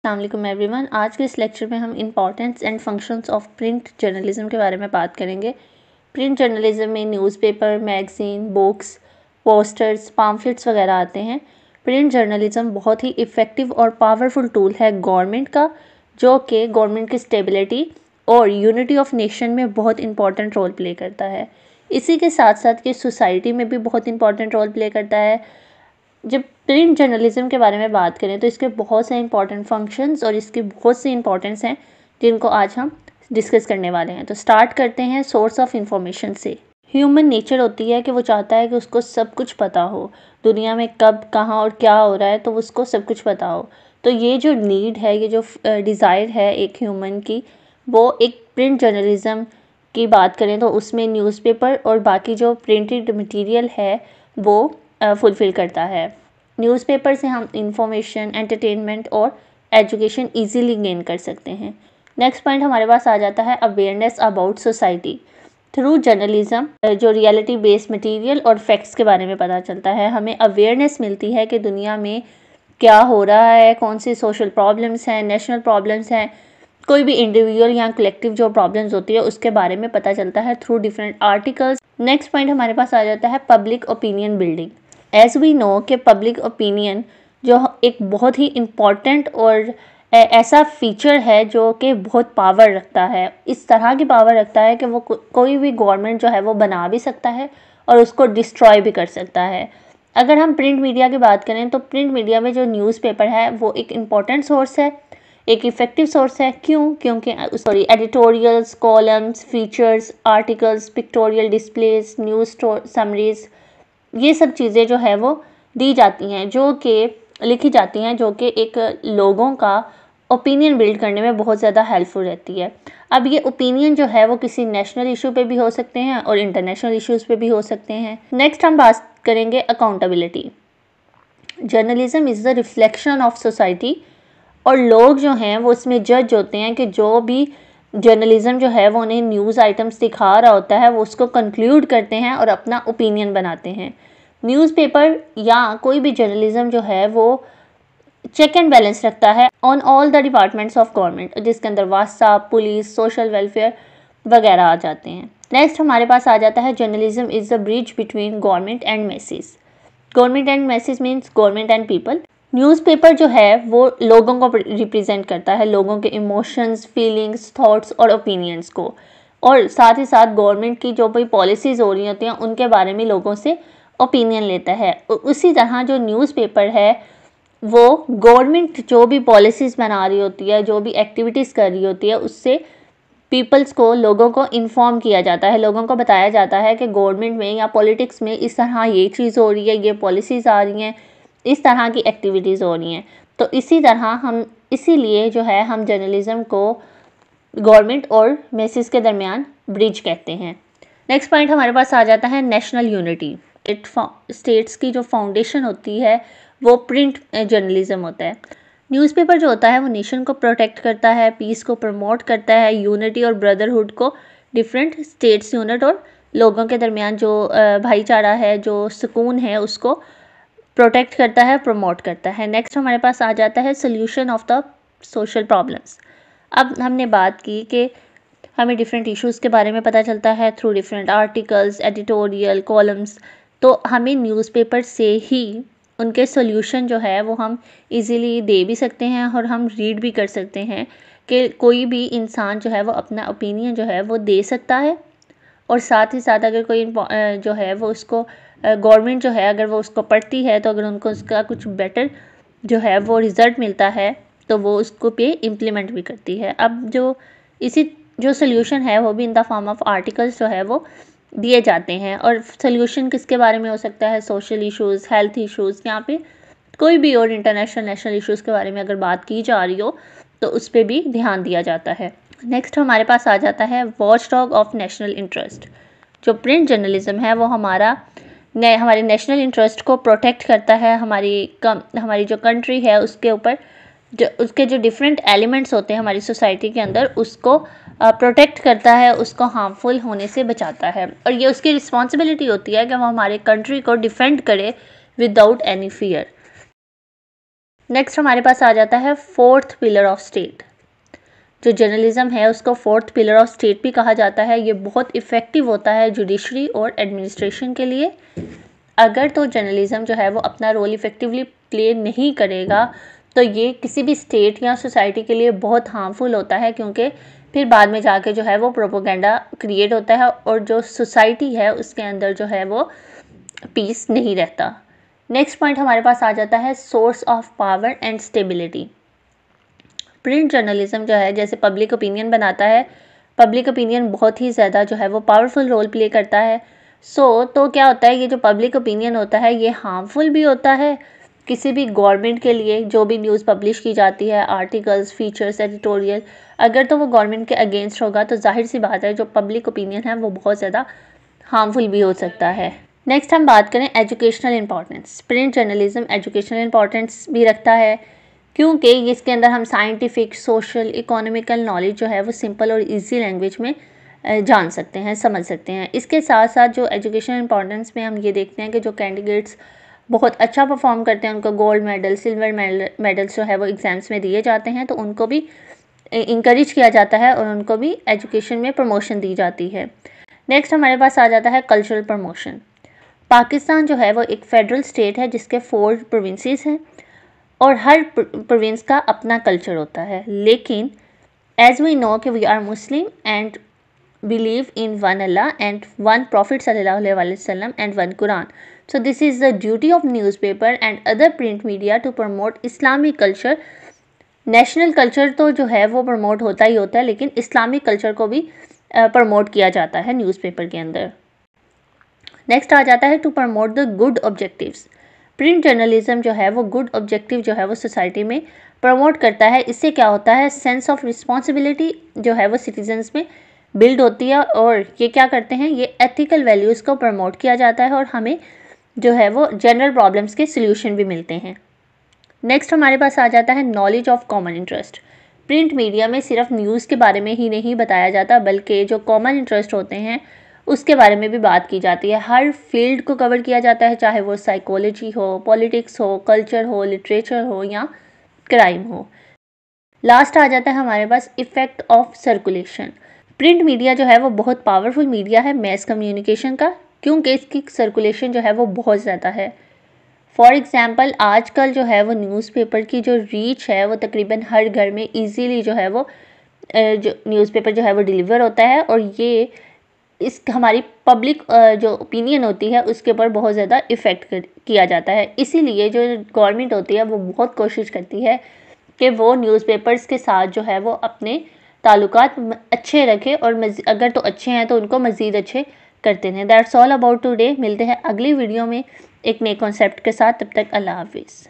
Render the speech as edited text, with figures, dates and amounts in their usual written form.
अस्सलाम एवरीवन। आज के इस लेक्चर में हम importance and functions of print journalism के बारे में बात करेंगे। प्रिंट जर्नलिज्म में newspaper, magazine, books, posters, pamphlets वगैरह आते हैं। प्रिंट जर्नलिज्म बहुत ही इफ़ेक्टिव और पावरफुल टूल है गवर्नमेंट का, जो कि गवर्नमेंट की स्टेबिलिटी और यूनिटी ऑफ नेशन में बहुत इंपॉर्टेंट रोल प्ले करता है। इसी के साथ साथ ये सोसाइटी में भी बहुत इंपॉर्टेंट रोल प्ले करता है। जब प्रिंट जर्नलिज्म के बारे में बात करें तो इसके बहुत से इंपॉर्टेंट फंक्शंस और इसकी बहुत सी इंपॉर्टेंस हैं जिनको आज हम डिस्कस करने वाले हैं। तो स्टार्ट करते हैं सोर्स ऑफ इंफॉर्मेशन से। ह्यूमन नेचर होती है कि वो चाहता है कि उसको सब कुछ पता हो, दुनिया में कब, कहाँ और क्या हो रहा है, तो उसको सब कुछ पता हो। तो ये जो नीड है, ये जो डिज़ायर है एक ह्यूमन की, वो एक प्रिंट जर्नलिज्म की बात करें तो उसमें न्यूज़पेपर और बाकी जो प्रिंटेड मटेरियल है वो फुलफ़िल करता है। न्यूज़पेपर से हम इंफॉर्मेशन, एंटरटेनमेंट और एजुकेशन इजीली गेन कर सकते हैं। नेक्स्ट पॉइंट हमारे पास आ जाता है awareness about society. Through journalism जो रियलिटी बेस्ड मटेरियल और फैक्ट्स के बारे में पता चलता है, हमें अवेयरनेस मिलती है कि दुनिया में क्या हो रहा है, कौन सी सोशल प्रॉब्लम्स हैं, नेशनल प्रॉब्लम्स हैं, कोई भी इंडिविजुअल या कलेक्टिव जो प्रॉब्लम्स होती है उसके बारे में पता चलता है through different articles. Next point हमारे पास आ जाता है public opinion building. As we know कि पब्लिक ओपिनियन जो एक बहुत ही इम्पॉर्टेंट और ऐसा फीचर है जो कि बहुत पावर रखता है, इस तरह की पावर रखता है कि वो कोई भी गवर्नमेंट जो है वो बना भी सकता है और उसको डिस्ट्रॉय भी कर सकता है। अगर हम प्रिंट मीडिया की बात करें तो प्रिंट मीडिया में जो न्यूज़पेपर है वो एक इम्पॉर्टेंट सोर्स है, एक इफ़ेक्टिव सोर्स है। क्योंकि editorials, columns, features, articles, pictorial displace, news summaries, ये सब चीज़ें जो है वो दी जाती हैं, जो कि लिखी जाती हैं, जो कि एक लोगों का ओपिनियन बिल्ड करने में बहुत ज़्यादा हेल्पफुल रहती है। अब ये ओपिनियन जो है वो किसी नेशनल इशू पे भी हो सकते हैं और इंटरनेशनल इश्यूज़ पे भी हो सकते हैं। नेक्स्ट हम बात करेंगे accountability. Journalism is the reflection of society, और लोग जो हैं वो उसमें जज होते हैं कि जो भी जर्नलिज्म जो है वो उन्हें न्यूज़ आइटम्स दिखा रहा होता है वो उसको कंक्लूड करते हैं और अपना ओपिनियन बनाते हैं। न्यूज़पेपर या कोई भी जर्नलिज्म जो है वो चेक एंड बैलेंस रखता है on all the departments of government, जिसके अंदर वासा, पुलिस, सोशल वेलफेयर वगैरह आ जाते हैं। नेक्स्ट हमारे पास आ जाता है journalism is the bridge between government and message. Government and message means government and people. Newspaper जो है वो लोगों को रिप्रेजेंट करता है, लोगों के इमोशंस, फीलिंग्स, थॉट्स और ओपिनियंस को, और साथ ही साथ गवर्नमेंट की जो भी पॉलिसीज़ हो रही होती हैं उनके बारे में लोगों से ओपिनियन लेता है। उसी तरह जो न्यूज़पेपर है वो गवर्नमेंट जो भी पॉलिसीज़ बना रही होती है, जो भी एक्टिविटीज़ कर रही होती है, उससे पीपल्स को, लोगों को इन्फॉर्म किया जाता है, लोगों को बताया जाता है कि गवर्नमेंट में या पॉलिटिक्स में इस तरह ये चीज़ हो रही है, ये पॉलिसीज़ आ रही हैं, इस तरह की एक्टिविटीज़ हो रही हैं। तो इसी तरह हम, इसीलिए जो है हम जर्नलिज्म को गवर्नमेंट और मैसेज के दरमियान ब्रिज कहते हैं। नेक्स्ट पॉइंट हमारे पास आ जाता है नेशनल यूनिटी। स्टेट्स की जो फाउंडेशन होती है वो प्रिंट जर्नलिज्म होता है। न्यूज़पेपर जो होता है वो नेशन को प्रोटेक्ट करता है, पीस को प्रमोट करता है, यूनिटी और ब्रदरहुड को डिफरेंट स्टेट्स यूनिट और लोगों के दरमियान जो भाईचारा है, जो सुकून है, उसको प्रोटेक्ट करता है, प्रमोट करता है। नेक्स्ट हमारे पास आ जाता है solution of the social problems. अब हमने बात की कि हमें डिफरेंट इश्यूज़ के बारे में पता चलता है through different articles, editorial, columns. तो हमें न्यूज़पेपर से ही उनके सोल्यूशन जो है वो हम इजीली दे भी सकते हैं और हम रीड भी कर सकते हैं कि कोई भी इंसान जो है वो अपना ओपिनियन जो है वो दे सकता है, और साथ ही साथ अगर कोई जो है वो उसको गवर्नमेंट जो है अगर वो उसको पढ़ती है तो अगर उनको उसका कुछ बेटर जो है वो रिज़ल्ट मिलता है तो वो उसको पे इम्प्लीमेंट भी करती है। अब जो इसी जो सोल्यूशन है वो भी in the form of articles जो है वो दिए जाते हैं। और सोल्यूशन किसके बारे में हो सकता है? सोशल इश्यूज़, हेल्थ इश्यूज़, यहाँ पे कोई भी और इंटरनेशनल, नेशनल इश्यूज़ के बारे में अगर बात की जा रही हो तो उस पर भी ध्यान दिया जाता है। नेक्स्ट हमारे पास आ जाता है watch dog of national interest. जो प्रिंट जर्नलिज्म है वो हमारे नेशनल इंटरेस्ट को प्रोटेक्ट करता है। हमारी जो कंट्री है उसके ऊपर उसके जो डिफरेंट एलिमेंट्स होते हैं हमारी सोसाइटी के अंदर, उसको प्रोटेक्ट करता है, उसको हार्मफुल होने से बचाता है, और ये उसकी रिस्पॉन्सिबिलिटी होती है कि वो हमारे कंट्री को डिफेंड करे विदाउट एनी फियर। नेक्स्ट हमारे पास आ जाता है फोर्थ पिलर ऑफ स्टेट। जो जर्नलिज्म है उसको फोर्थ पिलर ऑफ स्टेट भी कहा जाता है। ये बहुत इफ़ेक्टिव होता है जुडिशरी और एडमिनिस्ट्रेशन के लिए। अगर तो जर्नलिज्म जो है वो अपना रोल इफ़ेक्टिवली प्ले नहीं करेगा तो ये किसी भी स्टेट या सोसाइटी के लिए बहुत हार्मफुल होता है, क्योंकि फिर बाद में जाके जो है वो प्रोपोगंडा क्रिएट होता है और जो सोसाइटी है उसके अंदर जो है वो पीस नहीं रहता। नेक्स्ट पॉइंट हमारे पास आ जाता है source of power and stability. Print journalism जो है जैसे पब्लिक ओपिनियन बनाता है, पब्लिक ओपिनियन बहुत ही ज़्यादा जो है वो पावरफुल रोल प्ले करता है। तो क्या होता है, ये जो पब्लिक ओपिनियन होता है ये हार्मफुल भी होता है किसी भी गवर्नमेंट के लिए। जो भी न्यूज़ पब्लिश की जाती है, आर्टिकल्स, फीचर्स, एडिटोरियल, अगर तो वो गवर्नमेंट के अगेंस्ट होगा तो जाहिर सी बात है जो पब्लिक ओपिनियन है वो बहुत ज़्यादा हार्मफुल भी हो सकता है। नेक्स्ट हम बात करें educational importance. Print journalism educational importance भी रखता है, क्योंकि इसके अंदर हम साइंटिफिक, सोशल, इकोनॉमिकल नॉलेज जो है वो सिंपल और इजी लैंग्वेज में जान सकते हैं, समझ सकते हैं। इसके साथ साथ जो एजुकेशनल इंपॉर्टेंस में हम ये देखते हैं कि जो कैंडिडेट्स बहुत अच्छा परफॉर्म करते हैं उनको गोल्ड मेडल, सिल्वर मेडल्स जो है वो एग्ज़ाम्स में दिए जाते हैं, तो उनको भी इंकरेज किया जाता है और उनको भी एजुकेशन में प्रमोशन दी जाती है। नेक्स्ट हमारे पास आ जाता है कल्चरल प्रमोशन। पाकिस्तान जो है वो एक फेडरल स्टेट है जिसके 4 प्रोविंसेस हैं और हर प्रोविंस का अपना कल्चर होता है। लेकिन एज वी नो कि we are Muslim and believe in one Allah and one prophet सल्लल्लाहु अलैहि वसल्लम and one Quran. So this is the duty of newspaper and other print media to promote Islamic culture। National culture तो जो है वो promote होता ही होता है, लेकिन इस्लामिक कल्चर को भी प्रमोट किया जाता है न्यूज़पेपर के अंदर। नेक्स्ट आ जाता है to promote the good objectives. Print journalism जो है वो गुड ऑब्जेक्टिव जो है वो सोसाइटी में प्रमोट करता है। इससे क्या होता है, सेंस ऑफ रिस्पॉन्सिबिलिटी जो है वो सिटीजन्स में बिल्ड होती है और ये क्या करते हैं, ये एथिकल वैल्यूज़ को प्रमोट किया जाता है और हमें जो है वो जनरल प्रॉब्लम्स के सॉल्यूशन भी मिलते हैं। नेक्स्ट हमारे पास आ जाता है knowledge of common interest. Print media में सिर्फ न्यूज़ के बारे में ही नहीं बताया जाता, बल्कि जो कॉमन इंटरेस्ट होते हैं उसके बारे में भी बात की जाती है। हर फील्ड को कवर किया जाता है, चाहे वो साइकोलॉजी हो, पॉलिटिक्स हो, कल्चर हो, लिटरेचर हो या क्राइम हो। लास्ट आ जाता है हमारे पास effect of circulation. Print media जो है वो बहुत पावरफुल मीडिया है मैस कम्युनिकेशन का, क्योंकि इसकी सर्कुलेशन जो है वो बहुत ज़्यादा है। फॉर एग्ज़ाम्पल आजकल जो है वो न्यूज़पेपर की जो रीच है वो तकरीबन हर घर में इजीली जो है वो जो न्यूज़पेपर जो है वो डिलीवर होता है और ये इस हमारी पब्लिक जो ओपिनियन होती है उसके ऊपर बहुत ज़्यादा इफ़ेक्ट किया जाता है। इसीलिए जो गवर्नमेंट होती है वो बहुत कोशिश करती है कि वो न्यूज़पेपर्स के साथ जो है वो अपने ताल्लुकात अच्छे रखे और अगर तो अच्छे हैं तो उनको मज़ीद अच्छे करते हैं। That's all about today. मिलते हैं अगली वीडियो में एक नए कॉन्सेप्ट के साथ। तब तक अल्लाह हाफिज़।